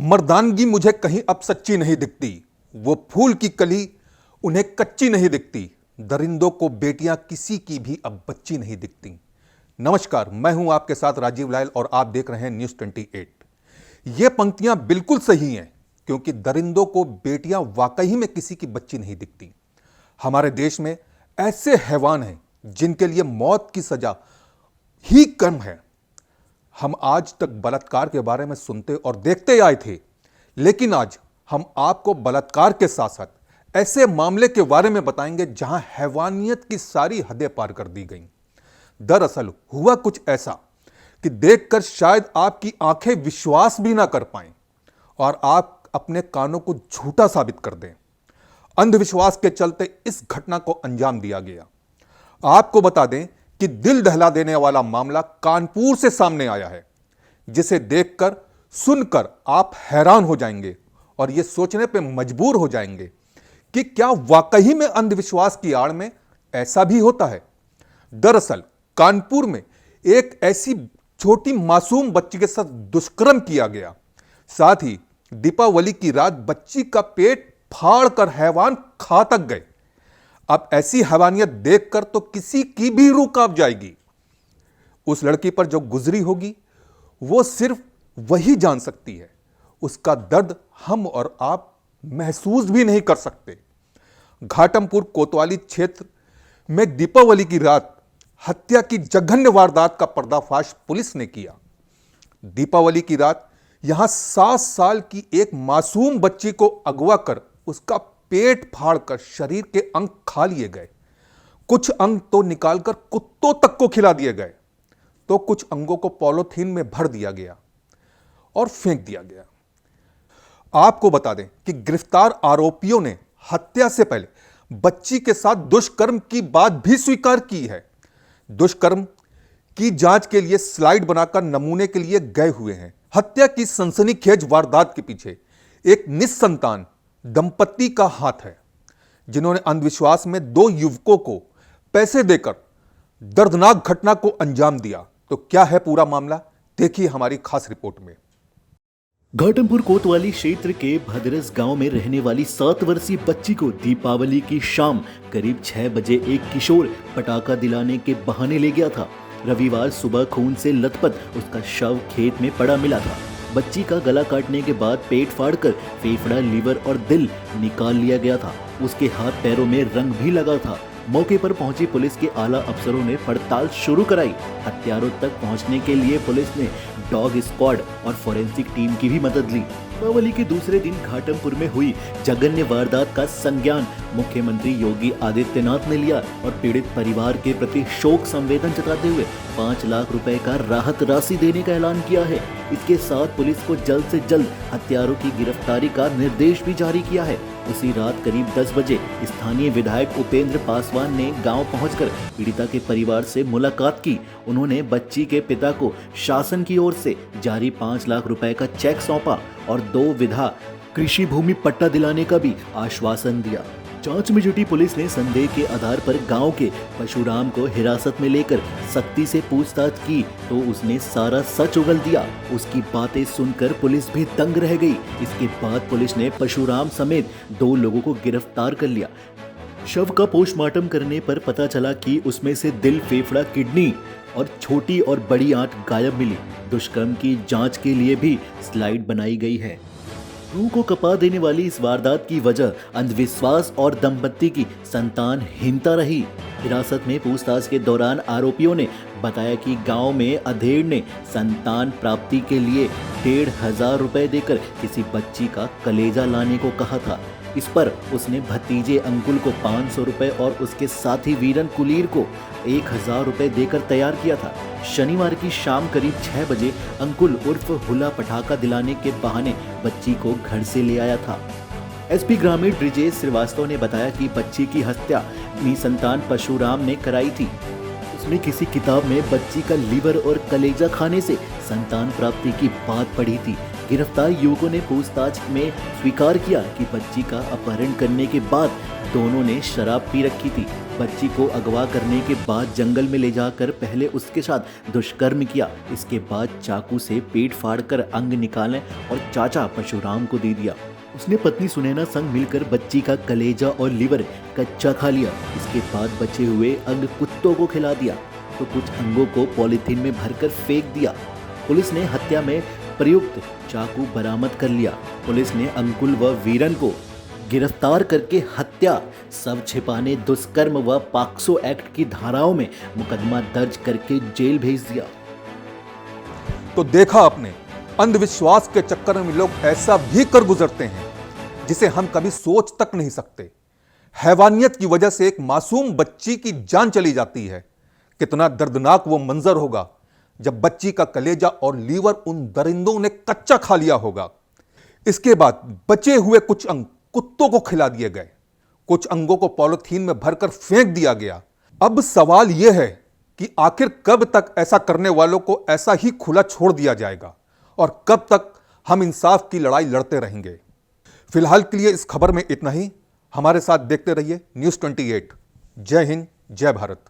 मर्दानगी मुझे कहीं अब सच्ची नहीं दिखती, वो फूल की कली उन्हें कच्ची नहीं दिखती, दरिंदों को बेटियां किसी की भी अब बच्ची नहीं दिखती। नमस्कार, मैं हूं आपके साथ राजीव लाल और आप देख रहे हैं न्यूज़ 28। ये पंक्तियां बिल्कुल सही हैं, क्योंकि दरिंदों को बेटियां वाकई में किसी की बच्ची नहीं दिखती। हमारे देश में ऐसे हैवान हैं जिनके लिए मौत की सजा ही कम है। हम आज तक बलात्कार के बारे में सुनते और देखते आए थे, लेकिन आज हम आपको बलात्कार के साथ साथ ऐसे मामले के बारे में बताएंगे जहां हैवानियत की सारी हदें पार कर दी गईं। दरअसल हुआ कुछ ऐसा कि देखकर शायद आपकी आंखें विश्वास भी ना कर पाएं और आप अपने कानों को झूठा साबित कर दें। अंधविश्वास के चलते इस घटना को अंजाम दिया गया। आपको बता दें कि दिल दहला देने वाला मामला कानपुर से सामने आया है, जिसे देखकर सुनकर आप हैरान हो जाएंगे और यह सोचने पे मजबूर हो जाएंगे कि क्या वाकई में अंधविश्वास की आड़ में ऐसा भी होता है। दरअसल कानपुर में एक ऐसी छोटी मासूम बच्ची के साथ दुष्कर्म किया गया। साथ ही दीपावली की रात बच्ची का पेट फाड़ कर हैवान खा तक गए। अब ऐसी हैवानियत देखकर तो किसी की भी रूह कांप जाएगी। उस लड़की पर जो गुजरी होगी वो सिर्फ वही जान सकती है। उसका दर्द हम और आप महसूस भी नहीं कर सकते। घाटमपुर कोतवाली क्षेत्र में दीपावली की रात हत्या की जघन्य वारदात का पर्दाफाश पुलिस ने किया। दीपावली की रात यहां 7 साल की एक मासूम बच्ची को अगवा कर उसका पेट फाड़कर शरीर के अंग खा लिए गए। कुछ अंग तो निकालकर कुत्तों तक को खिला दिए गए, तो कुछ अंगों को पॉलीथीन में भर दिया गया और फेंक दिया गया। आपको बता दें कि गिरफ्तार आरोपियों ने हत्या से पहले बच्ची के साथ दुष्कर्म की बात भी स्वीकार की है। दुष्कर्म की जांच के लिए स्लाइड बनाकर नमूने के लिए गए हुए हैं। हत्या की सनसनीखेज वारदात के पीछे एक निस्संतान दंपत्ति का हाथ है, जिन्होंने अंधविश्वास में 2 युवकों को पैसे देकर दर्दनाक घटना को अंजाम दिया। तो क्या है पूरा मामला, देखिए हमारी खास रिपोर्ट में। घाटमपुर कोतवाली क्षेत्र के भद्रस गांव में रहने वाली 7 वर्षीय बच्ची को दीपावली की शाम करीब 6 बजे एक किशोर पटाखा दिलाने के बहाने ले गया था। रविवार सुबह खून से लथपथ उसका शव खेत में पड़ा मिला था। बच्ची का गला काटने के बाद पेट फाड़कर फेफड़ा, लीवर और दिल निकाल लिया गया था। उसके हाथ पैरों में रंग भी लगा था। मौके पर पहुंची पुलिस के आला अफसरों ने पड़ताल शुरू कराई। हत्यारों तक पहुंचने के लिए पुलिस ने डॉग स्क्वाड और फोरेंसिक टीम की भी मदद ली। दीपावली के दूसरे दिन घाटमपुर में हुई जघन्य वारदात का संज्ञान मुख्यमंत्री योगी आदित्यनाथ ने लिया और पीड़ित परिवार के प्रति शोक संवेदन जताते हुए 5 लाख रुपए का राहत राशि देने का ऐलान किया है। इसके साथ पुलिस को जल्द से जल्द हत्यारों की गिरफ्तारी का निर्देश भी जारी किया है। उसी रात करीब 10 बजे स्थानीय विधायक उपेंद्र पासवान ने गांव पहुंचकर पीड़िता के परिवार से मुलाकात की। उन्होंने बच्ची के पिता को शासन की ओर से जारी 5 लाख रुपए का चेक सौंपा और 2 विधा कृषि भूमि पट्टा दिलाने का भी आश्वासन दिया। जांच में जुटी पुलिस ने संदेह के आधार पर गांव के परशुराम को हिरासत में लेकर सख्ती से पूछताछ की, तो उसने सारा सच उगल दिया। उसकी बातें सुनकर पुलिस भी दंग रह गई। इसके बाद पुलिस ने परशुराम समेत 2 लोगों को गिरफ्तार कर लिया। शव का पोस्टमार्टम करने पर पता चला कि उसमें से दिल, फेफड़ा, किडनी और छोटी और बड़ी आंत गायब मिली। दुष्कर्म की जांच के लिए भी स्लाइड बनाई गई है। रूह को कपा देने वाली इस वारदात की वजह अंधविश्वास और दंपत्ति की संतानहीनता रही। हिरासत में पूछताछ के दौरान आरोपियों ने बताया कि गांव में अधेड़ ने संतान प्राप्ति के लिए 1,500 रुपए देकर किसी बच्ची का कलेजा लाने को कहा था। इस पर उसने भतीजे अंकुल को 500 रुपए और उसके साथी वीरन कुलीर को 1,000 रुपए देकर तैयार किया था। शनिवार की शाम करीब 6 बजे अंकुल उर्फ हुला पटाखा दिलाने के बहाने बच्ची को घर से ले आया था। एसपी ग्रामीण ब्रिजेश श्रीवास्तव ने बताया कि बच्ची की हत्या निसंतान परशुराम ने कराई थी। उसने किसी किताब में बच्ची का लीवर और कलेजा खाने से संतान प्राप्ति की बात पढ़ी थी। गिरफ्तार युवकों ने पूछताछ में स्वीकार किया कि बच्ची का अपहरण करने के बाद दोनों ने शराब पी रखी थी। बच्ची को अगवा करने के बाद जंगल में ले जाकर पहले उसके साथ दुष्कर्म किया। इसके बाद चाकू से पेट फाड़कर अंग निकाले और चाचा परशुराम को दे दिया। उसने पत्नी सुनैना संग मिलकर बच्ची का कलेजा और लीवर कच्चा खा लिया। इसके बाद बचे हुए अंग कुत्तों को खिला दिया तो कुछ अंगों को पॉलीथीन में भरकर फेंक दिया। पुलिस ने हत्या में प्रयुक्त चाकू बरामद कर लिया। पुलिस ने अंकुल व वीरन को गिरफ्तार करके हत्या, शव छिपाने, दुष्कर्म व पॉक्सो एक्ट की धाराओं में मुकदमा दर्ज करके जेल भेज दिया। तो देखा आपने, अंधविश्वास के चक्कर में लोग ऐसा भी कर गुजरते हैं जिसे हम कभी सोच तक नहीं सकते। हैवानियत की वजह से एक मासूम बच्ची की जान चली जाती है। कितना दर्दनाक वो मंजर होगा जब बच्ची का कलेजा और लीवर उन दरिंदों ने कच्चा खा लिया होगा। इसके बाद बचे हुए कुछ अंग कुत्तों को खिला दिए गए, कुछ अंगों को पॉलीथीन में भरकर फेंक दिया गया। अब सवाल यह है कि आखिर कब तक ऐसा करने वालों को ऐसा ही खुला छोड़ दिया जाएगा और कब तक हम इंसाफ की लड़ाई लड़ते रहेंगे। फिलहाल के लिए इस खबर में इतना ही। हमारे साथ देखते रहिए न्यूज़ 28। जय हिंद, जय भारत।